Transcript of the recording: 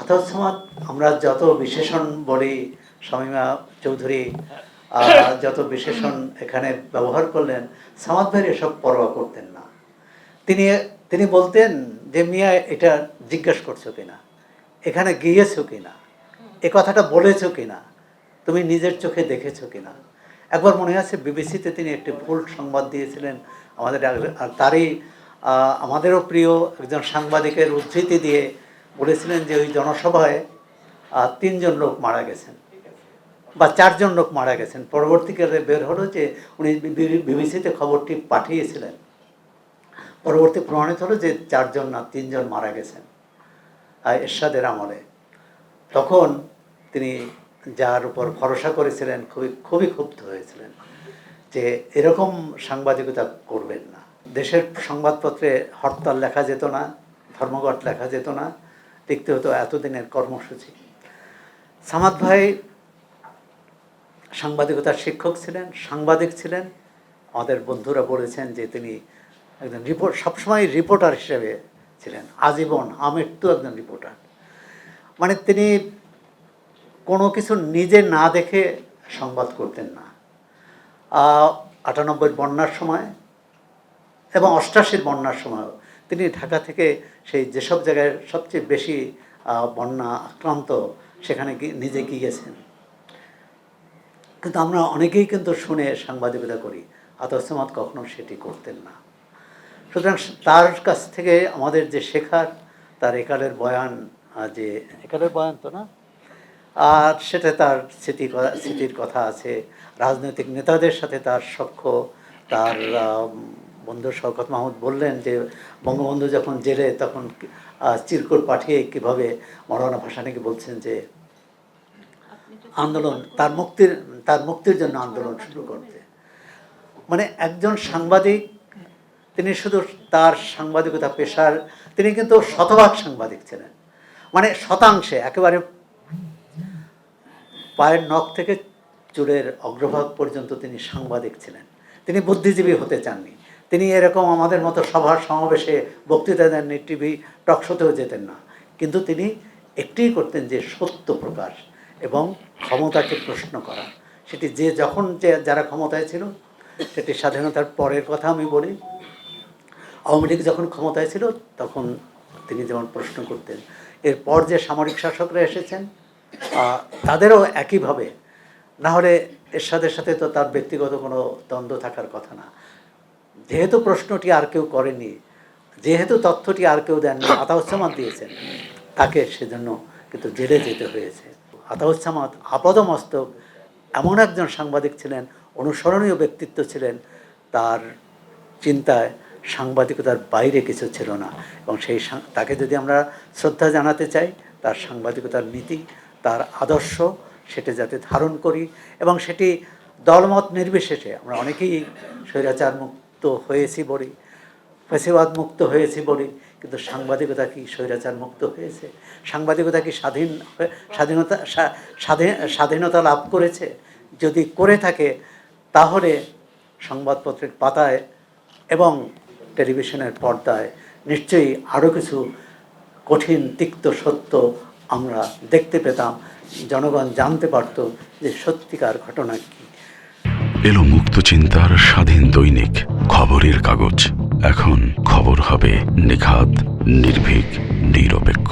আতাউস সামাদ আমরা যত বিশেষণ বলি, শামীমা চৌধুরী যত বিশেষণ এখানে ব্যবহার করলেন, সামাদ ভাই এসব পরোয়া করতেন না। তিনি তিনি বলতেন যে মিয়া এটা জিজ্ঞাসা করছো কিনা, এখানে গিয়েছো কিনা, এ কথাটা বলেছো কিনা, তুমি নিজের চোখে দেখেছো কিনা। একবার মনে আছে বিবিসিতে তিনি একটি ভুল সংবাদ দিয়েছিলেন আমাদের, আর তারই আমাদেরও প্রিয় একজন সাংবাদিকের উদ্ধৃতি দিয়ে বলেছিলেন যে ওই জনসভায় 3 জন লোক মারা গেছেন বা 4 জন লোক মারা গেছেন। পরবর্তীকালে বের হলো যে উনি বিবিসিতে খবরটি পাঠিয়েছিলেন, পরবর্তী প্রমাণিত হলো যে 4 জন না 3 জন মারা গেছেন এরশাদের আমলে। তখন তিনি যার উপর ভরসা করেছিলেন খুবই ক্ষুব্ধ হয়েছিলেন যে এরকম সাংবাদিকতা করবেন না। দেশের সংবাদপত্রে হরতাল লেখা যেত না, ধর্মঘট লেখা যেত না, লিখতে হতো এতদিনের কর্মসূচি। সামাদ ভাই সাংবাদিকতার শিক্ষক ছিলেন, সাংবাদিক ছিলেন। আমাদের বন্ধুরা বলেছেন যে তিনি একজন সবসময় রিপোর্টার হিসেবে ছিলেন, আজীবন আমৃত্যু একজন রিপোর্টার। মানে তিনি কোনো কিছু নিজে না দেখে সংবাদ করতেন না। 98 বন্যার সময় এবং 88 বন্যার সময়ও তিনি ঢাকা থেকে সেই যেসব জায়গায় সবচেয়ে বেশি বন্যা আক্রান্ত সেখানে নিজে গিয়েছেন। কিন্তু আমরা অনেকেই কিন্তু শুনে সাংবাদিকতা করি, আতাউস সামাদ কখনো সেটি করতেন না। সুতরাং তার কাছ থেকে আমাদের যে শেখার, তার একালের বয়ান, যে একালের বয়ান তো না, আর সেটা তার স্মৃতির কথা আছে। রাজনৈতিক নেতাদের সাথে তার সখ্য, তার বন্ধু শওকত মাহমুদ বললেন যে বঙ্গবন্ধু যখন জেলে তখন চিরকুট পাঠিয়ে কীভাবে মওলানা ভাসানীকে বলছেন যে আন্দোলন, তার মুক্তির জন্য আন্দোলন শুরু করতে। মানে একজন সাংবাদিক, তিনি শুধু তার সাংবাদিকতা পেশার, তিনি কিন্তু শতভাগ সাংবাদিক ছিলেন। মানে শতাংশে, একেবারে পায়ের নখ থেকে চুলের অগ্রভাগ পর্যন্ত তিনি সাংবাদিক ছিলেন। তিনি বুদ্ধিজীবী হতে চাননি। তিনি এরকম আমাদের মতো সভা সমাবেশে বক্তৃতা দেননি, টিভি টকশোতেও যেতেন না। কিন্তু তিনি একটিই করতেন, যে সত্য প্রকাশ এবং ক্ষমতাকে প্রশ্ন করা। সেটি যখন যারা ক্ষমতায় ছিল, সেটি স্বাধীনতার পরের কথা আমি বলি, আওয়ামী লীগ যখন ক্ষমতায় ছিল তখন তিনি যেমন প্রশ্ন করতেন, এরপর যে সামরিক শাসকরা এসেছেন তাদেরও একইভাবে। না হলে এরশাদের সাথে তো তার ব্যক্তিগত কোনো দ্বন্দ্ব থাকার কথা না। যেহেতু প্রশ্নটি আর কেউ করেনি, যেহেতু তথ্যটি আর কেউ দেননি, আতাউস সামাদ দিয়েছেন, তাকে সেজন্য কিন্তু জেলে যেতে হয়েছে। আতাউস সামাদ আপাদমস্তক এমন একজন সাংবাদিক ছিলেন, অনুসরণীয় ব্যক্তিত্ব ছিলেন। তার চিন্তায় সাংবাদিকতার বাইরে কিছু ছিল না। এবং তাকে যদি আমরা শ্রদ্ধা জানাতে চাই, তার সাংবাদিকতার নীতি, তার আদর্শ, সেটা যাতে ধারণ করি, এবং সেটি দলমত নির্বিশেষে। আমরা অনেকেই স্বৈরাচার মুক্ত হয়েছি বলি, ফ্যাসিবাদ মুক্ত হয়েছি বলি, কিন্তু সাংবাদিকতা কি স্বৈরাচার মুক্ত হয়েছে? সাংবাদিকতা কি স্বাধীনতা লাভ করেছে? যদি করে থাকে, তাহলে সংবাদপত্রের পাতায় এবং টেলিভিশনের পর্দায় নিশ্চয়ই আরও কিছু কঠিন তিক্ত সত্য আমরা দেখতে পেতাম। জনগণ জানতে পারত যে সত্যিকার ঘটনা কি। এলো মুক্ত চিন্তার স্বাধীন দৈনিক খবরের কাগজ। এখন খবর হবে নিখাত, নির্ভীক, নিরপেক্ষ।